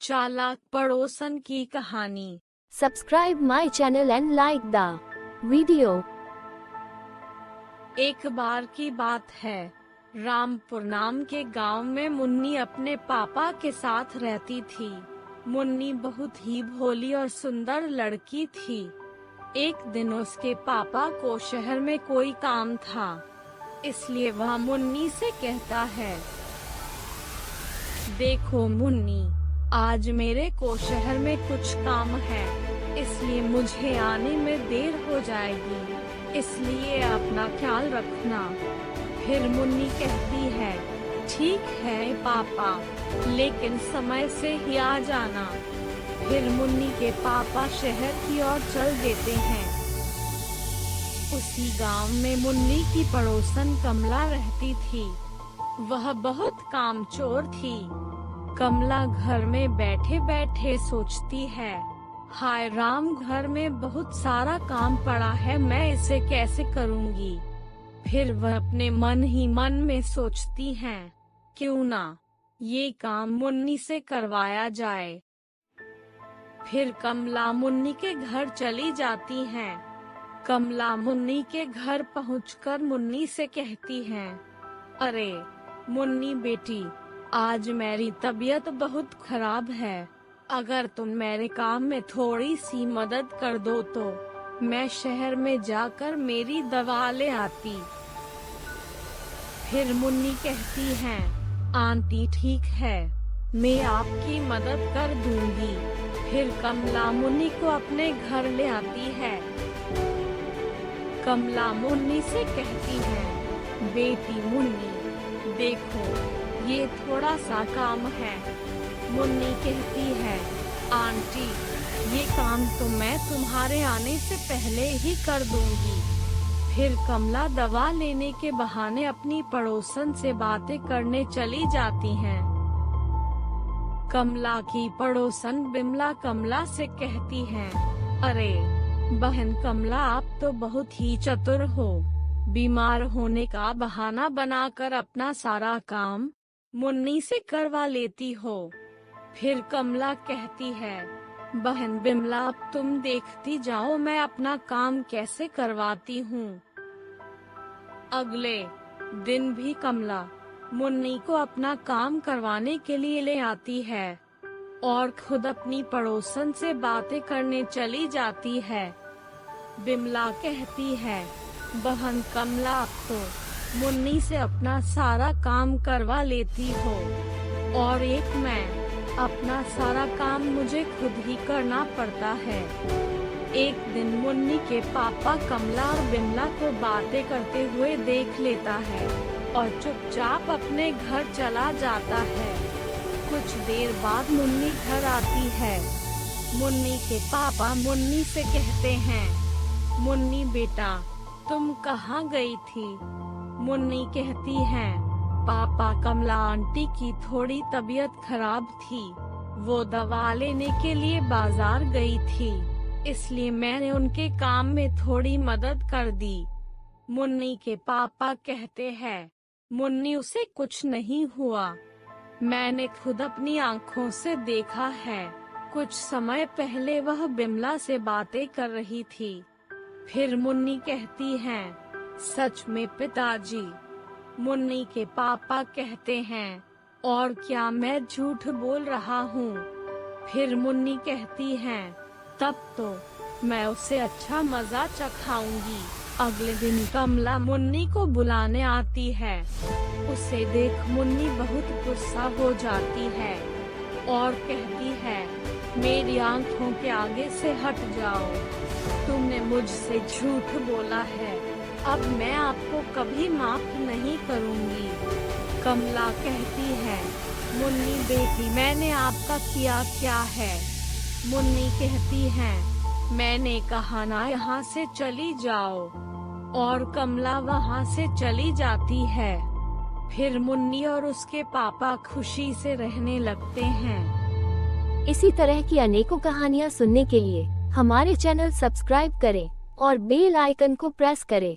चालाक पड़ोसन की कहानी। Subscribe my channel and like the video. एक बार की बात है, रामपुर नाम के गांव में मुन्नी अपने पापा के साथ रहती थी। मुन्नी बहुत ही भोली और सुंदर लड़की थी। एक दिन उसके पापा को शहर में कोई काम था, इसलिए वह मुन्नी से कहता है, देखो मुन्नी, आज मेरे को शहर में कुछ काम है, इसलिए मुझे आने में देर हो जाएगी, इसलिए अपना ख्याल रखना। फिर मुन्नी कहती है, ठीक है पापा, लेकिन समय से ही आ जाना। फिर मुन्नी के पापा शहर की ओर चल देते हैं। उसी गांव में मुन्नी की पड़ोसन कमला रहती थी। वह बहुत कामचोर थी। कमला घर में बैठे बैठे सोचती है, हाय राम, घर में बहुत सारा काम पड़ा है, मैं इसे कैसे करूँगी। फिर वह अपने मन ही मन में सोचती हैं, क्यों ना ये काम मुन्नी से करवाया जाए। फिर कमला मुन्नी के घर चली जाती हैं। कमला मुन्नी के घर पहुंचकर मुन्नी से कहती हैं, अरे मुन्नी बेटी, आज मेरी तबीयत बहुत खराब है, अगर तुम मेरे काम में थोड़ी सी मदद कर दो तो मैं शहर में जाकर मेरी दवा ले आती। फिर मुन्नी कहती हैं, आंटी ठीक है, मैं आपकी मदद कर दूंगी। फिर कमला मुन्नी को अपने घर ले आती है। कमला मुन्नी से कहती है, बेटी मुन्नी, देखो ये थोड़ा सा काम है। मुन्नी कहती है, आंटी ये काम तो मैं तुम्हारे आने से पहले ही कर दूंगी। फिर कमला दवा लेने के बहाने अपनी पड़ोसन से बातें करने चली जाती हैं। कमला की पड़ोसन बिमला कमला से कहती है, अरे बहन कमला, आप तो बहुत ही चतुर हो, बीमार होने का बहाना बनाकर अपना सारा काम मुन्नी से करवा लेती हो। फिर कमला कहती है, बहन बिमला, अब तुम देखती जाओ मैं अपना काम कैसे करवाती हूँ। अगले दिन भी कमला मुन्नी को अपना काम करवाने के लिए ले आती है और खुद अपनी पड़ोसन से बातें करने चली जाती है। बिमला कहती है, बहन कमला, अब तो मुन्नी से अपना सारा काम करवा लेती हो और एक मैं अपना सारा काम मुझे खुद ही करना पड़ता है। एक दिन मुन्नी के पापा कमला और बिमला को बातें करते हुए देख लेता है और चुपचाप अपने घर चला जाता है। कुछ देर बाद मुन्नी घर आती है। मुन्नी के पापा मुन्नी से कहते हैं, मुन्नी बेटा, तुम कहाँ गई थी। मुन्नी कहती है, पापा कमला आंटी की थोड़ी तबीयत खराब थी, वो दवा लेने के लिए बाजार गई थी, इसलिए मैंने उनके काम में थोड़ी मदद कर दी। मुन्नी के पापा कहते हैं, मुन्नी उसे कुछ नहीं हुआ, मैंने खुद अपनी आँखों से देखा है, कुछ समय पहले वह बिमला से बातें कर रही थी। फिर मुन्नी कहती है, सच में पिताजी। मुन्नी के पापा कहते हैं, और क्या मैं झूठ बोल रहा हूँ। फिर मुन्नी कहती है, तब तो मैं उसे अच्छा मजा चखाऊंगी। अगले दिन कमला मुन्नी को बुलाने आती है। उसे देख मुन्नी बहुत गुस्सा हो जाती है और कहती है, मेरी आंखों के आगे से हट जाओ, तुमने मुझसे झूठ बोला है, अब मैं आपको कभी माफ नहीं करूंगी। कमला कहती है, मुन्नी बेटी, मैंने आपका किया क्या है। मुन्नी कहती है, मैंने कहा ना यहाँ से चली जाओ, और कमला वहाँ से चली जाती है। फिर मुन्नी और उसके पापा खुशी से रहने लगते हैं। इसी तरह की अनेकों कहानियाँ सुनने के लिए हमारे चैनल सब्सक्राइब करें और बेल आइकन को प्रेस करें।